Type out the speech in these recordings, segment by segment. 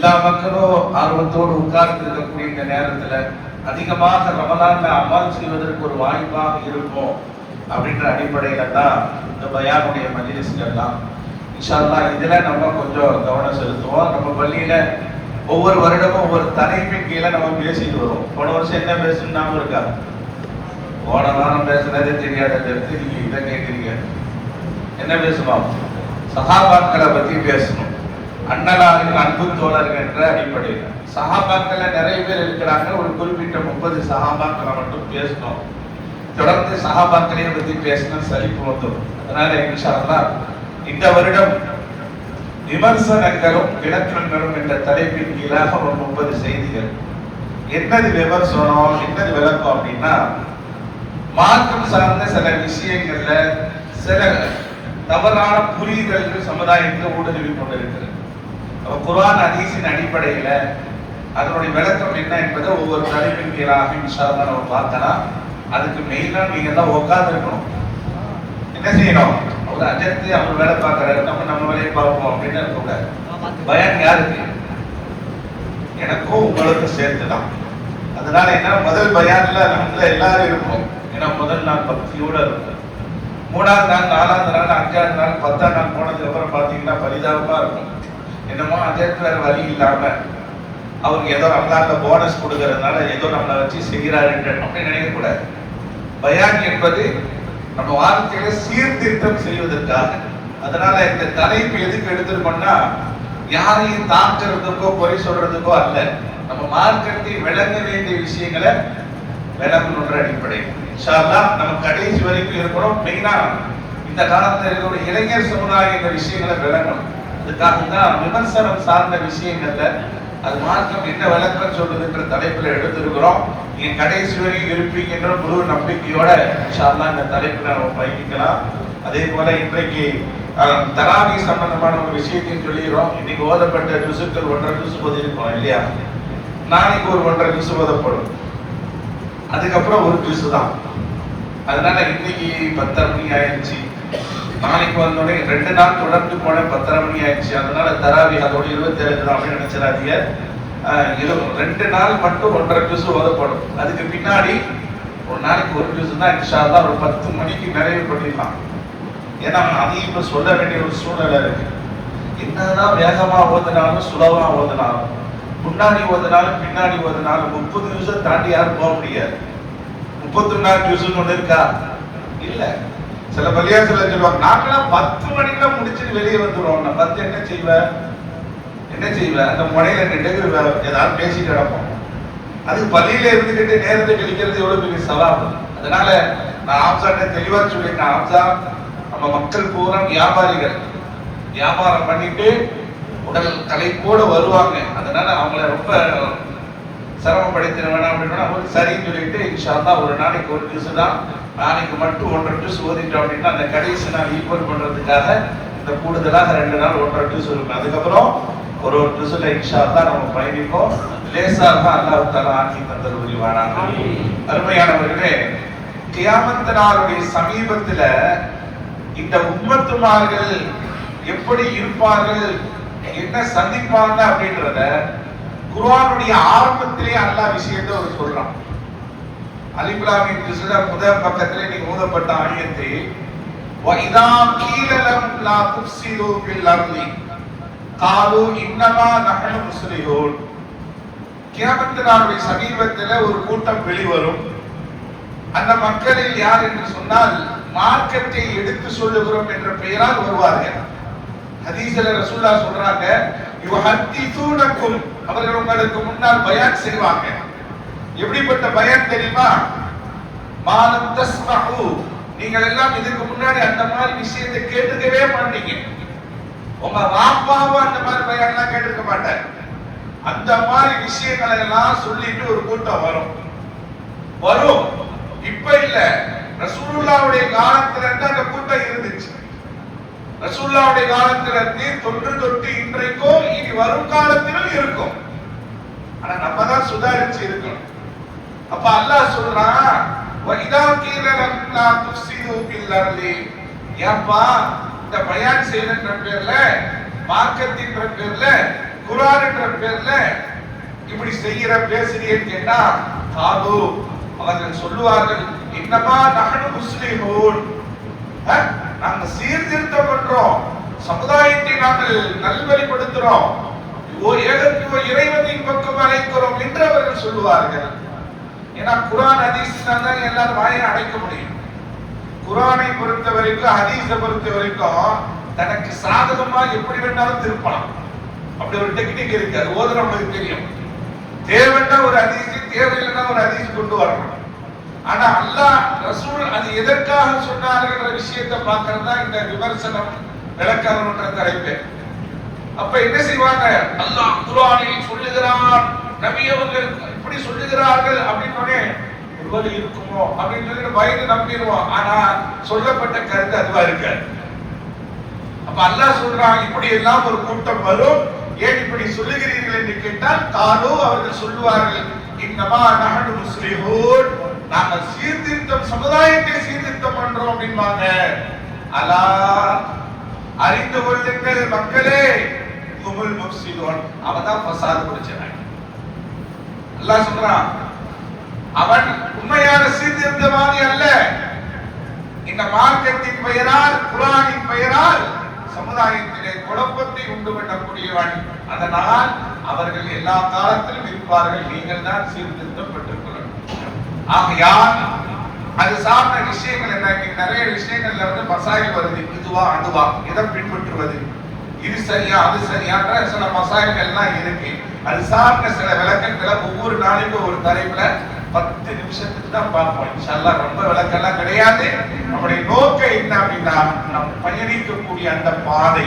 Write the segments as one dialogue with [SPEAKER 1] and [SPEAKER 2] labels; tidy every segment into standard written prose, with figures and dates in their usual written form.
[SPEAKER 1] எல்லா மக்களும் ஆர்வத்தோடு உட்கார்ந்து இருக்கக்கூடிய இந்த நேரத்துல அதிகமாக ரமலான்ல அமல் செய்வதற்கு ஒரு வாய்ப்பாக இருக்கும் அப்படின்ற அடிப்படையில தான் இந்த பயானுடைய மஜ்லிஸ்கள்லாம் இன்ஷா அல்லாஹ் இதுல நம்ம கொஞ்சம் கவனம் செலுத்துவோம். நம்ம பள்ளியில ஒவ்வொரு வருடமும் ஒவ்வொரு தலைப்பின் கீழே நம்ம பேசிட்டு வரோம். போன வருஷம் என்ன பேசணும்னாலும் இருக்கா? போன வாரம் பேசுனதே தெரியாத எடுத்து நீங்க இதை கேட்குறீங்க. என்ன பேசணும்? சஹாபாக்களை பத்தி பேசணும். அண்ணலாரின் அன்பு தோழர்கள் என்ற அடிப்படையில் சஹாபாக்கள்ல நிறைய பேர் இருக்கிறாங்க. ஒரு குறிப்பிட்ட 30 சஹாபாக்களை மட்டும் பேசணும். தொடர்ந்து சஹாபாக்களையே பத்தி பேசணும் சலிப்பு வந்துடும். அதனால இன்ஷா அல்லாஹ் இந்த வருடம் விமர்சனங்களும் விளக்கங்களும் என்ற தலைப்பின் கீழாக ஒரு 30 செய்திகள். என்னது விமர்சனம், என்னது விளக்கம் அப்படின்னா, மார்க்கம் சார்ந்த சில விஷயங்கள்ல சில தவறான புரிதல்கள் சமுதாயத்தில் ஊடுருவி கொண்டிருக்கிறது. குர்ஆன் ஹதீஸின் அடிப்படையில அதனுடைய விளக்கம் என்ன என்பதை ஒவ்வொரு தலைப்பின் கீழாக இன்ஷா அல்லாஹ் நம்ம பார்த்தலாம். அதுக்கு மெயினா நீங்க தான் உட்கார்ந்து இருக்கணும். என்ன செய்யணும்? அவர் அஜர்த்து அவர் வேலை பார்க்கறாரு, நம்ம வேலையை பார்ப்போம் அப்படின்னு இருக்கக்கூடாது. பயான் யாருக்கு? எனக்கும் உங்களுக்கும் சேர்த்துதான். அதனால என்ன, முதல் பயான்ல நம்மள எல்லாரும் இருப்போம். ஏன்னா முதல் நாள் பக்தியோட இருக்கும். 3ஆவது நாள், 4ஆவது நாள், 5ஆவது நாள், 10ஆம் நாள் போனதுக்கு அப்புறம் பாத்தீங்கன்னா பரிதாபமா இருக்கும். என்னமோ அஜர்த்து வேற வழி இல்லாம அவருக்கு ஏதோ ரமலான்ல போனஸ் கொடுக்கறதுனால ஏதோ நம்மளை வச்சு செய்கிறாரு அப்படின்னு நினைக்க கூடாது. பயான் என்பது நம்ம வாழ்க்கையில சீர்திருத்தம் செய்வதற்காக. அதனால இந்த தலைப்பு எதுக்கு எடுத்துருக்கோம்னா, யாரையும் தாக்குறதுக்கோ குறை சொல்றதுக்கோ அல்ல. நம்ம மார்க்கத்தை விளங்க வேண்டிய விஷயங்களை விளங்கணுன்ற அடிப்படை. இன்ஷா அல்லாஹ் நம்ம கடைசி வரைக்கும் இருக்கிறோம். மெயினா இந்த காலத்துல இருக்கிற இளைஞர் சமுதாயம் இந்த விஷயங்களை விளங்கணும். அதுக்காக தான் விமர்சனம் சார்ந்த விஷயங்கள்ல அது மார்க்கம் என்ன விளக்கம் சொல்றதுன்ற தலைப்புல எடுத்திருக்கிறோம். நீங்க கடைசி வரைக்கும் இருப்பீங்கன்ற முழு நம்பிக்கையோட இன்ஷா அல்லாஹ் இந்த தலைப்புல நம்ம பயணிக்கலாம். அதே போல இன்றைக்கு தராவி சம்பந்தமான ஒரு விஷயத்தையும் சொல்லிடுறோம். இன்னைக்கு ஓதப்பட்ட ஜுசுக்கள் 1.5 ஜுசு ஓதிருக்கோம் இல்லையா? நாளைக்கு ஒரு 1.5 ஜுசு ஓதப்படும். அதுக்கப்புறம் ஒரு ஜுசு தான். அதனால இன்னைக்கு 10:30 மணி ஆயிடுச்சு. நாளைக்கு வந்தோடனே 2 நாள் தொடர்ந்து போன 10:30 மணி ஆயிடுச்சு. அதனால தராவி அதோட 27 தான் அப்படின்னு நினைச்சிடாதீங்க. 2 நாள் மட்டும் 1.5 ஜுசு ஓதப்படும். அதுக்கு பின்னாடி ஒரு நாளைக்கு ஒரு ஜுசு தான் இன்ஷா அல்லாஹ் ஒரு 10 மணிக்கு நிறைவு பண்ணிடலாம். ஏன்னா அதையும் இப்ப சொல்ல வேண்டிய ஒரு சூழ்நிலை இருக்கு. என்னதான் வேகமா ஓதுனாலும் சுலபமா ஓதுனாலும் முன்னாடி ஓதுனாலும் பின்னாடி ஓதுனாலும் 30 நிமிஷம் தாண்டி யாரும் போக முடியாது. 31 ஜுசுன்னு ஒண்ணு இருக்கா? இல்ல. சில பள்ளியாசல சொல்லுவாங்க, நாங்களாம் 10 மணிக்குள்ள முடிச்சுட்டு வெளியே வந்துடுவோம். 10 என்ன செய்வேன் அந்த முனையில நின்று ஏதாவது பேசிட்டு கிடப்போம். அதுக்கு பள்ளியில இருந்துகிட்டு நேரத்தை கழிக்கிறது எவ்வளவு பெரிய சவால். அதனால நான் ஆம்சாட்ட தெளிவா சொல்லிட்டேன். ஆம்சா நம்ம மக்கள் பூரா வியாபாரிகள், வியாபாரம் பண்ணிட்டு உடல் களைப்போடு வருவாங்க. அதனால அவங்கள ரொம்ப சிரமப்படுத்தின வேணாம் அப்படின்னு சரின்னு சொல்லிட்டு இன்ஷா அல்லாஹ் ஒரு நாளைக்கு ஒரு ஜூஸ் தான். நாளைக்கு மட்டும் 1.5 ஜூஸ் ஓதிட்டோம் அப்படின்னா அந்த கடைசி நாள் ஈக்குவல் பண்றதுக்காக இந்த கூடுதலாக 2 நாள் 1.5 ஜூஸ் இருக்கும். அதுக்கப்புறம் ஒரு ஜூஸ்ல இன்ஷா அல்லாஹ் நம்ம பயணிப்போம். லேசாக அல்லாஹ் தஆலா ஆக்கி தந்தது புரிவானாக. அருமையானவர்களே, கியாமத் நாளுடைய சமீபத்துல இந்த உம்மத்துமார்கள் எப்படி இருப்பார்கள், என்ன சந்திப்பாங்க அப்படின்றத குர்ஆனுடைய ஆரம்பத்திலே அல்லாஹ் விஷயத்தை ஒரு சொல்றான். அலிஃப் லாம் மீம் ஜுஸ்ல முதல் பக்கத்திலே நீங்க ஓதப்பட்ட ஆயத்தை வஇதா கீல லஹும் லா துஃப்ஸிது ஃபில் அர்தி காலு இன்னமா நஹ்னு முஸ்லிஹூன். கியாமத் நாளுடைய சமீபத்திலே ஒரு கூட்டம் வெளிவரும். அந்த மக்களில் யார் என்று சொன்னால் மார்க்கத்தை எடுத்து சொல்லுகிறோம் என்ற பெயரால் வருவார்கள். ஹதீஸ்ல ரசூலுல்லாஹ் சொல்றாங்க, யுஹத்திஸூனக்கும், அவர்கள் உங்களுக்கு முன்னால் பயான் செய்வாங்க. எப்படிப்பட்ட பயான் தெரியுமா? மாலம் தஸ்மஹு, நீங்கள் எல்லாம் இதுக்கு முன்னாடி அந்த மாதிரி விஷயத்தை கேட்டுக்கவே மாட்டீங்க. உங்க வாப்பாவும் அந்த மாதிரி பயான்லாம் கேட்டிருக்க மாட்டார். அந்த மாதிரி விஷயங்களை எல்லாம் சொல்லிட்டு ஒரு கூட்டம் வரும். இப்ப இல்ல, ரசூலுல்லாஹ்வுடைய காலத்துல இருந்து அந்த கூட்டம் இருந்துச்சு. ரசூலுல்லாஹ்வுடைய காலத்துல இருந்து தொட்டு இன்றைக்கும் இனி வரும் காலத்திலும் இருக்கும். ஆனா நம்ம தான் சுதாரிச்சு இருக்கணும். அப்ப அல்லாஹ் சொல்றான், வஇதா கீல லஹும் லா துஃப்ஸிது ஃபில் அர்தி, ஏப்பா இந்த பயான் செய்யற பேர்ல மார்க்கத்தின் பேர்ல குர்ஆன் என்ற பேர்ல இப்படி செய்யற பேசுறீன்னு கேட்டா காது அவர்கள் சொல்லுவார்கள் இன்னமா நஹனு முஸ்லிமூன், நாங்க சீர்திருத்தம் பண்றோம், சமுதாயத்தை நாங்கள் நல்வழிப்படுத்துறோம், இறைவனின் பக்கம் அழைக்கிறோம் என்று அவர்கள் சொல்லுவார்கள். ஏன்னா குர்ஆன் ஹதீஸ் தான் எல்லாரும் வாயை அடைக்க முடியும். குர்ஆனை பொறுத்த வரைக்கும் ஹதீஸை பொறுத்த வரைக்கும் தனக்கு சாதகமா எப்படி வேணாலும் திருப்பலாம். அப்படி ஒரு டெக்னிக் இருக்கு, அது ஓதுறவங்களுக்கு தெரியும். தேவைன்னா ஒரு ஹதீஸ், தேவையில்லைன்னா ஒரு ஹதீஸ் கொண்டு வரணும். ஆனா அல்லாஹ் ரசூல் அது எதற்காக சொன்னார்ன்ற விஷயத்தை பார்க்கறது தான் இந்த விமர்சனம் விளக்கணும்ன்ற தலைப்பு. அப்ப என்ன செய்வாங்க, அல்லாஹ் குர்ஆனில் சொல்லுகிறான், நபி அவர்கள் இப்படி சொல்லுகிறார்கள் அப்படின்னு ஒருவேளை இருக்குமோ அப்படின்னு சொல்லி பயந்து நம்பிடுவோம். ஆனா சொல்லப்பட்ட கருத்து அதுவா இருக்காது. அப்ப அல்லாஹ் சொல்றான் இப்படி எல்லாம் ஒரு கூட்டம் வரும், ஏன் இப்படி சொல்லுகிறீர்கள் என்று கேட்டால் காலோ அவர்கள் சொல்லுவார்கள் இன்னமா நஹனு முஸ்லிமூன், நாங்கள் சீர்திருத்தம் சமுதாயத்தை சீர்திருத்தம் பண்றோம் அப்படின்பாங்க. அலா அறிந்து கொள்ளுங்கள் மக்களே, ஹுமுல் முஃப்ஸிதூன், அவதான் ஃபசாத் புரிச்சவன். அல்லாஹ் சொல்றான் அவன் உண்மையான சீர்திருத்தவாதி அல்ல. இந்த மார்க்கத்தின் பெயரால் குர்ஆனின் பெயரால் சமுதாயத்திலே குழப்பத்தை உண்டு பண்ணக்கூடியவன். அதனால் அவர்கள் எல்லா காலத்திலும் இருப்பார்கள், நீங்கள் தான் சீர்திருத்தம் பெற்றுக் கொள்ளணும். ஆகையால் அது சார்ந்த விஷயங்கள் என்ன, நிறைய விஷயங்கள்ல மசாயில் வருது, இதுவா அதுவா, எதை பின்பற்றுவது, இது சரியா அது சரியான்ற சில மசாயில்கள் எல்லாம் இருக்கு. அது சார்ந்த சில விளக்கங்களை ஒவ்வொரு நாளைக்கும் ஒரு தலைப்புல 10 நிமிஷத்துக்கு தான் பார்ப்போம் இன்ஷா அல்லாஹ். ரொம்ப விளக்கெல்லாம் கிடையாது. நம்முடைய நோக்கம் என்ன அப்படின்னா, நாம் பயணிக்கக்கூடிய அந்த பாதை,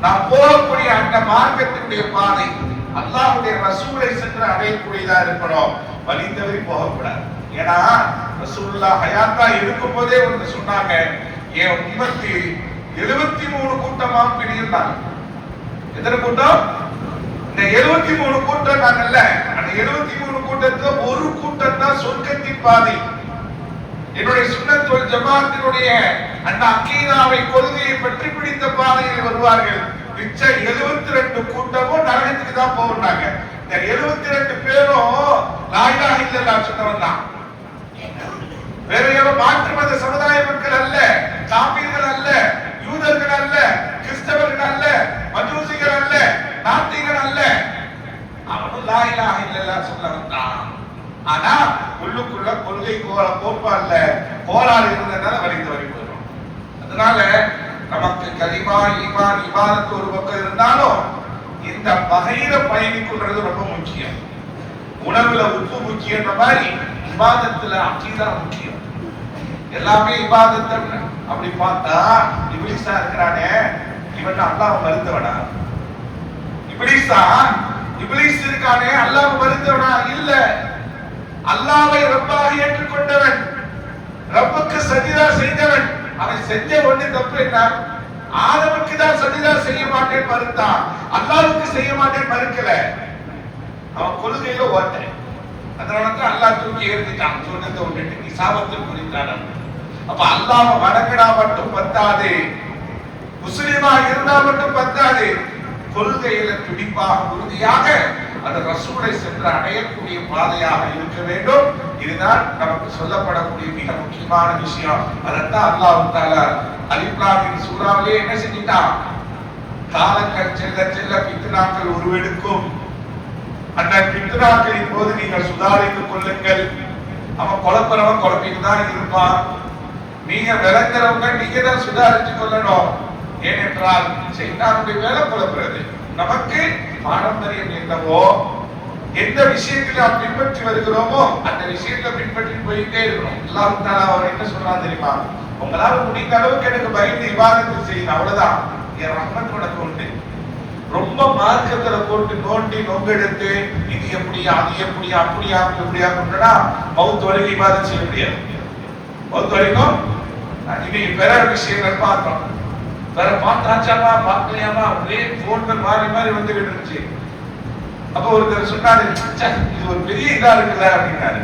[SPEAKER 1] நாம் போகக்கூடிய அந்த மார்க்கத்தினுடைய பாதை அல்லாஹ்வுடைய ரசூலை சென்று அடையக்கூடியதா இருக்கணும், வழி தவறி போகக்கூடாது. ஏன்னா ரசூலுல்லாஹ் ஹயாத்தா இருக்கும் போதே வந்து சொன்னாங்க, என் உம்மத்தி 73 கூட்டமா பிரிந்தாங்க. எத்தனை கூட்டம்? இந்த 73 கூட்டம் நாங்கல்ல, அந்த 73 கூட்டத்துல ஒரு கூட்டம் தான் சொர்க்கத்தின் பாதை. என்னுடைய சுன்னத் வல் ஜமாஅத்தினுடைய அந்த அகீதாவை கொள்கையை பற்றி பிடித்த பாதையில் வருவார்கள். மிச்ச 72 கூட்டமும் நரகத்துக்கு தான் போறாங்க. இந்த 72 பேரும் லா இலாஹ இல்லல்லாஹ் சொன்னவங்க தான். வேற யாரோ மாற்று மத சமுதாய மக்கள் அல்ல, காபீர்கள் அல்ல, யூதர்கள் அல்ல, கிறிஸ்தவர்கள் அல்ல, மஜூசிகள் அல்ல, நாத்திகர்கள் அல்ல. அவனும் லா இலாஹ இல்லல்லாஹ் சொன்னவன் தான். ஆனா உள்ளுக்குள்ள கொள்கை கோப்பால்ல கோளாறு இருந்ததுனால வலிந்து வரி போயிடும். அதனால நமக்கு கலிமா ஈமான் இபாதத் ஒரு பக்கம் இருந்தாலும் இந்த வகையில பயணிக்குன்றது ரொம்ப முக்கியம். உணவுல உப்பு முக்கியன்ற மாதிரி இபாதத்துல அக்கீதா முக்கியம். எல்லாமே இபாதத் அப்படி பார்த்தா இப்லீஸா இருக்கிறானே, இவன் அல்லாஹ் மறுத்தவனா? இப்லீஸ் இருக்கானே அல்லாஹ் மறுத்தவனா? இல்ல, அல்லாஹ்வை ரப்பாக ஏற்றுக்கொண்டவன், ரப்புக்கு சஜிதா செய்தவன். அவன் செஞ்ச ஒண்ணு தப்பு என்ன? ஆதமுக்கு தான் சஜிதா செய்ய மாட்டேன் மறுத்தான், அல்லாஹ்வுக்கு செய்ய மாட்டேன் மறுக்கல. அவன் கொள்கையில ஓட்டை. அதனாலதான் அல்லாஹ் தூக்கி ஏறிட்டான், சொன்னதை விட்டுட்டு நீ சாபத்தில் புரிந்தான். அப்ப அல்லாஹ்வை வணங்கினா மட்டும் பத்தாது, முஸ்லிமா இருந்தா மட்டும் பத்தாது, கொள்கையில துடிப்பாக உறுதியாக அந்த ரசூலை சென்று அடையக்கூடிய பாதையாக இருக்க வேண்டும். இதுதான் நமக்கு சொல்லப்படக்கூடிய மிக முக்கியமான விஷயம். அதைத்தான் அல்லாஹ் தஆலா அலிஃப் லாம் மீம் சூராவிலே என்ன செஞ்சிட்டான்? காலங்கள் செல்ல செல்ல பித்னாக்கள் உருவெடுக்கும், அந்த பித்னாக்களின் போது நீங்கள் சுதாரித்துக் கொள்ளுங்கள். அவன் குழப்பறவன் குழப்பிட்டு தான் இருப்பான், நீங்க விளங்குறவங்க நீங்க தான் சுதாரித்துக் கொள்ளணும். ஏனென்றால் சைத்தானுடைய வேலை குழப்புறது. நமக்கு பாரம்பரியம் என்னவோ, எந்த விஷயத்தில் நாம் பின்பற்றி வருகிறோமோ அந்த விஷயத்தை பின்பற்றி போயிட்டே இருக்கணும். அல்லாஹ் தஆலா அவர் என்ன சொல்றான் தெரியுமா? உங்களால முடிந்த அளவுக்கு எனக்கு பயந்து இபாதத் செய்யணும், அவ்வளவுதான், என் ரஹ்மத் உனக்கு உண்டு. ரொம்ப மார்க்கத்துல போட்டு நோண்டி நொங்கெடுத்து இது எப்படியா அது எப்படியா அப்படியா இப்படியா கொண்டா மவுத் வரைக்கும் இபாதத் செய்ய முடியாது. மவுத் வரைக்கும் இன்னைக்கு பிற விஷயங்கள் பார்த்தோம், வேற பார்த்தாச்சாமா பார்க்கலையாமா ஒரே போன்கள் மாறி மாறி வந்துகிட்டு இருந்துச்சு. அப்ப ஒருத்தர் சொன்னாரு, இது ஒரு பெரிய இதா இருக்குல்ல அப்படின்னாரு.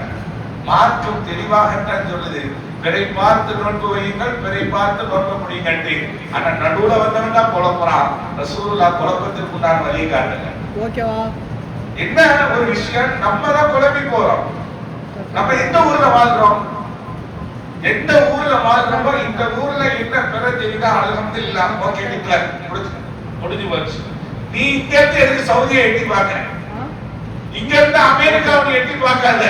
[SPEAKER 1] மார்க்கம் தெளிவாகத்தான் சொல்லுது, பிறை பார்த்து நோன்பு வையுங்கள், பிறை பார்த்து நோன்பு முடியுங்கட்டு. ஆனா நடுவுல வந்தவன் தான் குழப்பறான். ரசூலுல்லாஹ் குழப்பத்திற்கு நான் வழி காட்டுங்க.
[SPEAKER 2] ஓகேவா?
[SPEAKER 1] என்ன ஒரு விஷயம், நம்ம தான் குழம்பி போறோம். நம்ம எந்த ஊர்ல வாழ்றோம், எந்த ஊர்ல வாழ்றோமோ இந்த ஊர்ல என்ன பெற தெரியுதா, அல்ஹம்துலில்லாஹ், ஓகே டிக்ளேர், முடிஞ்சு போச்சு. நீ இங்க இருந்து எதுக்கு சவுதியை எட்டி பார்க்க, இங்க இருந்து அமெரிக்காவை எட்டி பார்க்காத.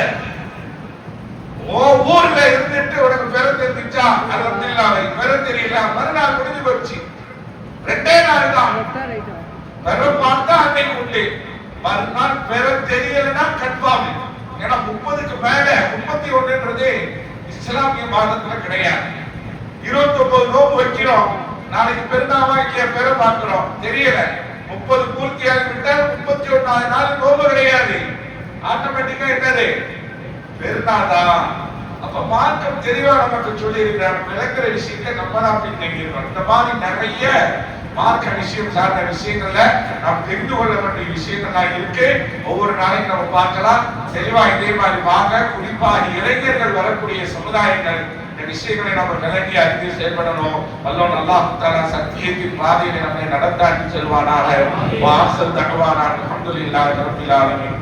[SPEAKER 1] ஓ ஊர்ல இருந்துட்டு உனக்கு பெற தெரிஞ்சா அல்ஹம்துலில்லாஹ், பெற தெரியல மறுநாள் முடிஞ்சு போச்சு. ரெண்டே நாள் தான் பெற பார்த்தா அன்னைக்கு உண்டு, மறுநாள் பெற தெரியலன்னா கன்ஃபார்ம். ஏன்னா 30க்கு மேல 31ன்றது இஸ்லாமிய மாதத்துல கிடையாது. 29 நோம்பு வைக்கிறோம், நாளைக்கு பெருநாளைக்கு பெற பார்க்கிறோம், தெரியல 30 பூர்த்தியாகி விட்டால் 31வது நாள் நோம்பு கிடையாது. ஆட்டோமேட்டிக்கா என்னது பெருநாதான். அப்ப மார்க்கம் தெளிவா நமக்கு சொல்லி இருக்கிறார். விளக்குற விஷயத்தை நம்ம தான் பின்னிக்கிறோம். இந்த மாதிரி நிறைய மார்க்க விஷயம் சார்ந்த விஷயங்கள்ல நாம் தெரிந்து கொள்ள வேண்டிய விஷயங்கள்லாம் இருக்கு. ஒவ்வொரு நாளைக்கும் நம்ம பார்க்கலாம். தெளிவா இதே மாதிரி வாங்க. குறிப்பாக இளைஞர்கள் வரக்கூடிய சமுதாயங்கள் இந்த விஷயங்களை நம்ம விளங்கி அறிந்து செயல்படணும். வல்லோன் அல்லாஹ் தஆலா சத்தியத்தின் பாதையிலே நம்மை நடத்தாட்டி செல்வானாக. வாசல் தகவானாக. அல்ஹம்துலில்லாஹி ரப்பில் ஆலமீன்.